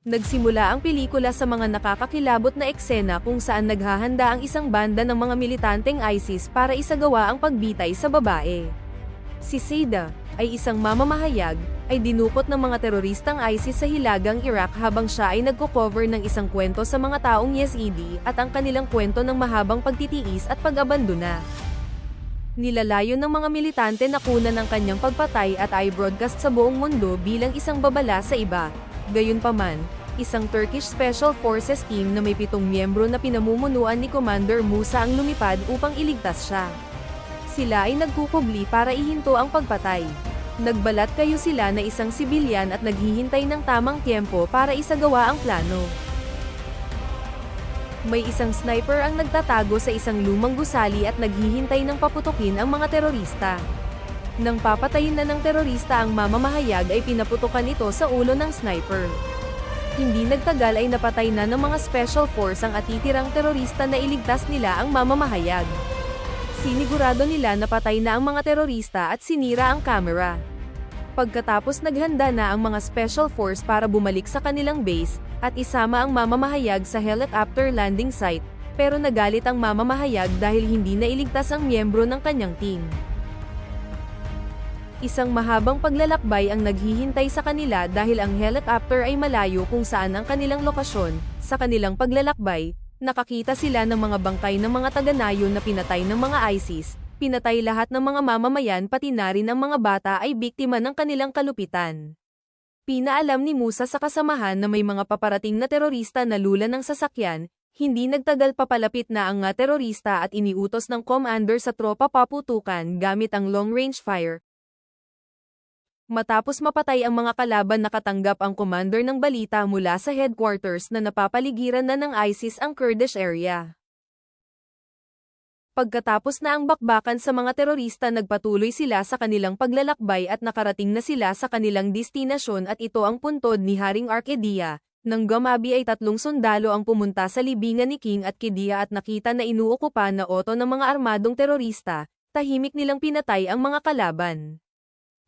Nagsimula ang pelikula sa mga nakakakilabot na eksena kung saan naghahanda ang isang banda ng mga militanteng ISIS para isagawa ang pagbitay sa babae. Si Saida, ay isang mamamahayag, ay dinukot ng mga teroristang ISIS sa hilagang Iraq habang siya ay nagko-cover ng isang kwento sa mga taong Yazidi at ang kanilang kwento ng mahabang pagtitiis at pag-abandona. Nilalayo ng mga militante na kunan ang kanyang pagpatay at ay broadcast sa buong mundo bilang isang babala sa iba. Gayunpaman, isang Turkish Special Forces team na may 7 miyembro na pinamumunuan ni Commander Musa ang lumipad upang iligtas siya. Sila ay nagkukubli para ihinto ang pagpatay. Nagbalat kayo sila na isang sibilyan at naghihintay ng tamang tiempo para isagawa ang plano. May isang sniper ang nagtatago sa isang lumang gusali at naghihintay ng paputukin ang mga terorista. Nang papatayin na ng terorista ang mamamahayag ay pinaputukan ito sa ulo ng sniper. Hindi nagtagal ay napatay na ng mga special force ang atitirang terorista na iligtas nila ang mamamahayag. Sinigurado nila na patay na ang mga terorista at sinira ang kamera. Pagkatapos naghanda na ang mga special force para bumalik sa kanilang base, at isama ang mamamahayag sa helicopter landing site, pero nagalit ang mamamahayag dahil hindi nailigtas ang miyembro ng kanyang team. Isang mahabang paglalakbay ang naghihintay sa kanila dahil ang helicopter ay malayo kung saan ang kanilang lokasyon. Sa kanilang paglalakbay, nakakita sila ng mga bangkay ng mga taga-Nayon na pinatay ng mga ISIS, pinatay lahat ng mga mamamayan pati na rin ang mga bata ay biktima ng kanilang kalupitan. Pinaalam ni Musa sa kasamahan na may mga paparating na terorista na lula ng sasakyan, hindi nagtagal papalapit na ang mga terorista at iniutos ng commander sa tropa paputukan gamit ang long-range fire. Matapos mapatay ang mga kalaban nakatanggap ang commander ng balita mula sa headquarters na napapaligiran na ng ISIS ang Kurdish area. Pagkatapos na ang bakbakan sa mga terorista nagpatuloy sila sa kanilang paglalakbay at nakarating na sila sa kanilang destinasyon at ito ang puntod ni Haring Arcadia. Nang gumabi ay 3 sundalo ang pumunta sa libingan ni King at Kedia at nakita na inuokupa na oto ng mga armadong terorista, tahimik nilang pinatay ang mga kalaban.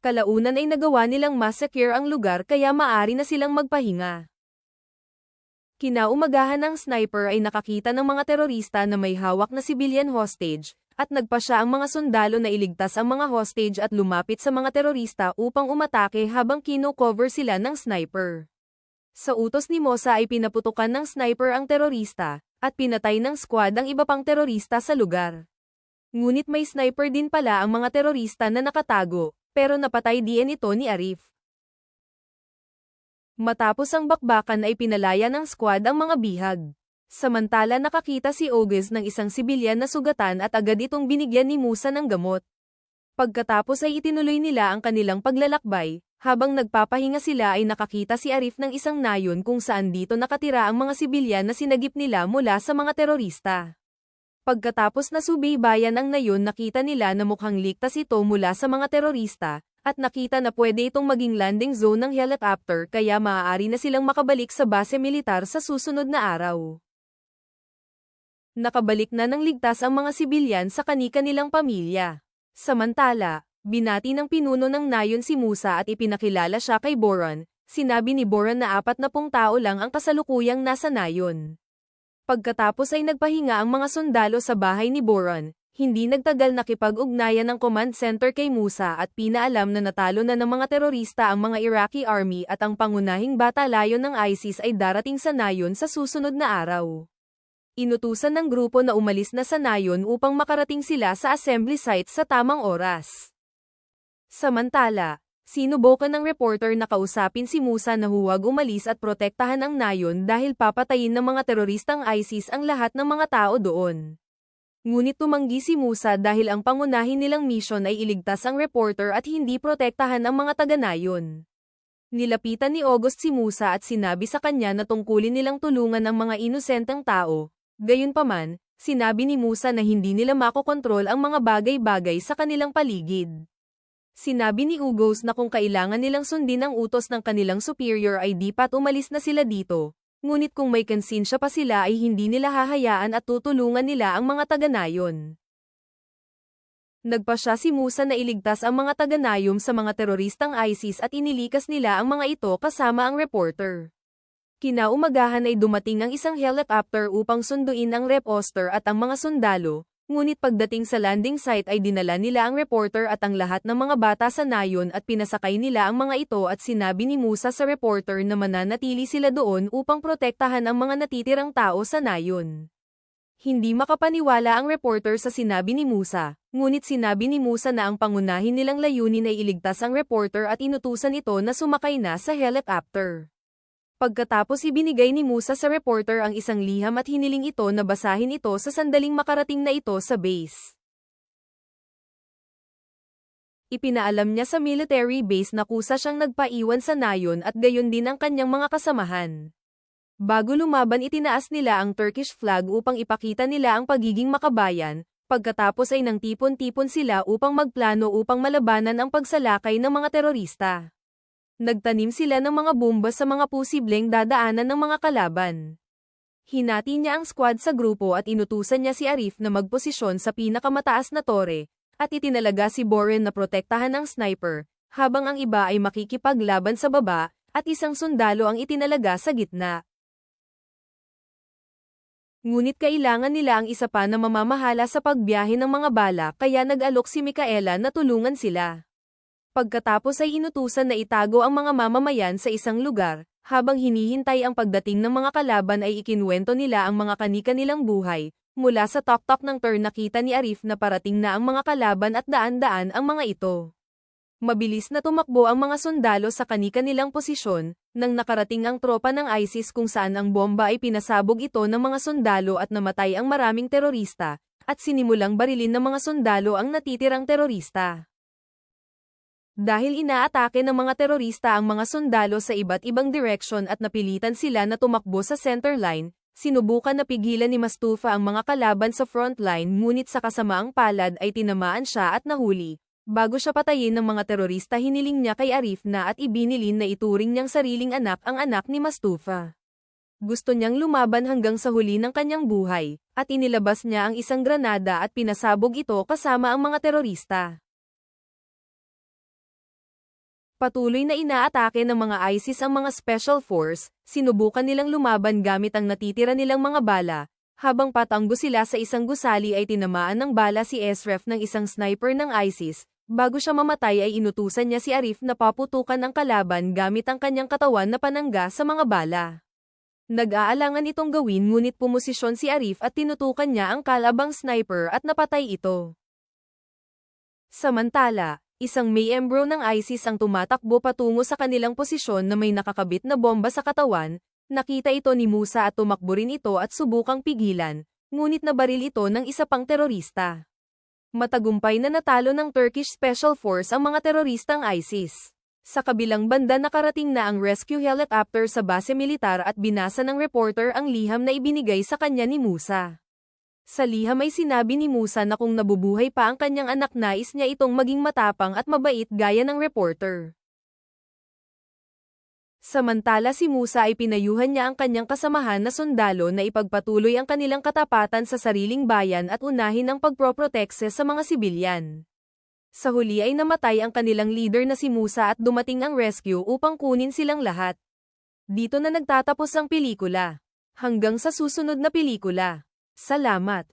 Kalaunan ay nagawa nilang massacre ang lugar kaya maari na silang magpahinga. Kinaumagahan ng sniper ay nakakita ng mga terorista na may hawak na civilian hostage, at nagpa siya ang mga sundalo na iligtas ang mga hostage at lumapit sa mga terorista upang umatake habang kino-cover sila ng sniper. Sa utos ni Musa ay pinaputukan ng sniper ang terorista, at pinatay ng squad ang iba pang terorista sa lugar. Ngunit may sniper din pala ang mga terorista na nakatago, pero napatay din ito ni Arif. Matapos ang bakbakan ay pinalaya ng squad ang mga bihag. Samantala nakakita si Ogus ng isang sibilyan na sugatan at agad itong binigyan ni Musa ng gamot. Pagkatapos ay itinuloy nila ang kanilang paglalakbay, habang nagpapahinga sila ay nakakita si Arif ng isang nayon kung saan dito nakatira ang mga sibilyan na sinagip nila mula sa mga terorista. Pagkatapos na subaybayan ang nayon nakita nila na mukhang ligtas ito mula sa mga terorista, at nakita na pwede itong maging landing zone ng helicopter kaya maaari na silang makabalik sa base militar sa susunod na araw. Nakabalik na ng ligtas ang mga sibilyan sa kani-kanilang pamilya. Samantala, binati ng pinuno ng nayon si Musa at ipinakilala siya kay Boron. Sinabi ni Boron na 40 tao lang ang kasalukuyang nasa nayon. Pagkatapos ay nagpahinga ang mga sundalo sa bahay ni Boron, hindi nagtagal nakipag-ugnayan ng command center kay Musa at pinaalam na natalo na ng mga terorista ang mga Iraqi army at ang pangunahing batalyon ng ISIS ay darating sa nayon sa susunod na araw. Inutusan ng grupo na umalis na sa nayon upang makarating sila sa assembly site sa tamang oras. Samantala, sinubukan ng reporter na kausapin si Musa na huwag umalis at protektahan ang nayon dahil papatayin ng mga teroristang ISIS ang lahat ng mga tao doon. Ngunit tumanggi si Musa dahil ang pangunahin nilang mission ay iligtas ang reporter at hindi protektahan ang mga taga-nayon. Nilapitan ni August si Musa at sinabi sa kanya na tungkulin nilang tulungan ang mga inosenteng tao. Gayunpaman, sinabi ni Musa na hindi nila makokontrol ang mga bagay-bagay sa kanilang paligid. Sinabi ni Ugos na kung kailangan nilang sundin ang utos ng kanilang superior ay di pat umalis na sila dito, ngunit kung may konsensya pa sila ay hindi nila hahayaan at tutulungan nila ang mga taga-nayon. Nagpasya si Musa na iligtas ang mga taga-Nayom sa mga teroristang ISIS at inilikas nila ang mga ito kasama ang reporter. Kinaumagahan ay dumating ang isang helicopter upang sunduin ang reposter at ang mga sundalo, ngunit pagdating sa landing site ay dinala nila ang reporter at ang lahat ng mga bata sa nayon at pinasakay nila ang mga ito at sinabi ni Musa sa reporter na mananatili sila doon upang protektahan ang mga natitirang tao sa nayon. Hindi makapaniwala ang reporter sa sinabi ni Musa, ngunit sinabi ni Musa na ang pangunahin nilang layunin ay iligtas ang reporter at inutusan ito na sumakay na sa helicopter. Pagkatapos ibinigay ni Musa sa reporter ang isang liham at hiniling ito na basahin ito sa sandaling makarating na ito sa base. Ipinaalam niya sa military base na kusa siyang nagpaiwan sa nayon at gayon din ang kanyang mga kasamahan. Bago lumaban itinaas nila ang Turkish flag upang ipakita nila ang pagiging makabayan, pagkatapos ay nang tipon-tipon sila upang magplano upang malabanan ang pagsalakay ng mga terorista. Nagtanim sila ng mga bomba sa mga posibleng dadaanan ng mga kalaban. Hinati niya ang squad sa grupo at inutusan niya si Arif na magposisyon sa pinakamataas na tore, at itinalaga si Boren na protektahan ang sniper, habang ang iba ay makikipaglaban sa baba, at isang sundalo ang itinalaga sa gitna. Ngunit kailangan nila ang isa pa na mamamahala sa pagbiyahe ng mga bala kaya nag-alok si Micaela na tulungan sila. Pagkatapos ay inutusan na itago ang mga mamamayan sa isang lugar, habang hinihintay ang pagdating ng mga kalaban ay ikinwento nila ang mga kani-kanilang buhay. Mula sa tok-tok ng turn nakita ni Arif na parating na ang mga kalaban at daan-daan ang mga ito. Mabilis na tumakbo ang mga sundalo sa kani-kanilang posisyon, nang nakarating ang tropa ng ISIS kung saan ang bomba ay pinasabog ito ng mga sundalo at namatay ang maraming terorista, at sinimulang barilin ng mga sundalo ang natitirang terorista. Dahil inaatake ng mga terorista ang mga sundalo sa iba't ibang direksyon at napilitan sila na tumakbo sa center line, sinubukan na pigilan ni Mustafa ang mga kalaban sa front line ngunit sa kasamaang palad ay tinamaan siya at nahuli. Bago siya patayin ng mga terorista hiniling niya kay Arif na at ibinilin na ituring niyang sariling anak ang anak ni Mustafa. Gusto niyang lumaban hanggang sa huli ng kanyang buhay, at inilabas niya ang isang granada at pinasabog ito kasama ang mga terorista. Patuloy na inaatake ng mga ISIS ang mga special force, sinubukan nilang lumaban gamit ang natitira nilang mga bala, habang patanggo sila sa isang gusali ay tinamaan ng bala si Esref ng isang sniper ng ISIS, bago siya mamatay ay inutusan niya si Arif na paputukan ang kalaban gamit ang kanyang katawan na panangga sa mga bala. Nag-aalangan itong gawin ngunit pumosisyon si Arif at tinutukan niya ang kalabang sniper at napatay ito. Samantala, isang miyembro ng ISIS ang tumatakbo patungo sa kanilang posisyon na may nakakabit na bomba sa katawan, nakita ito ni Musa at tumakbo rin ito at subukang pigilan, ngunit nabaril ito ng isa pang terorista. Matagumpay na natalo ng Turkish Special Force ang mga teroristang ISIS. Sa kabilang banda nakarating na ang rescue helicopter sa base militar at binasa ng reporter ang liham na ibinigay sa kanya ni Musa. Sa liham ay sinabi ni Musa na kung nabubuhay pa ang kanyang anak nais niya itong maging matapang at mabait gaya ng reporter. Samantala si Musa ay pinayuhan niya ang kanyang kasamahan na sundalo na ipagpatuloy ang kanilang katapatan sa sariling bayan at unahin ang pagproprotekse sa mga sibilyan. Sa huli ay namatay ang kanilang leader na si Musa at dumating ang rescue upang kunin silang lahat. Dito na nagtatapos ang pelikula. Hanggang sa susunod na pelikula. Salamat!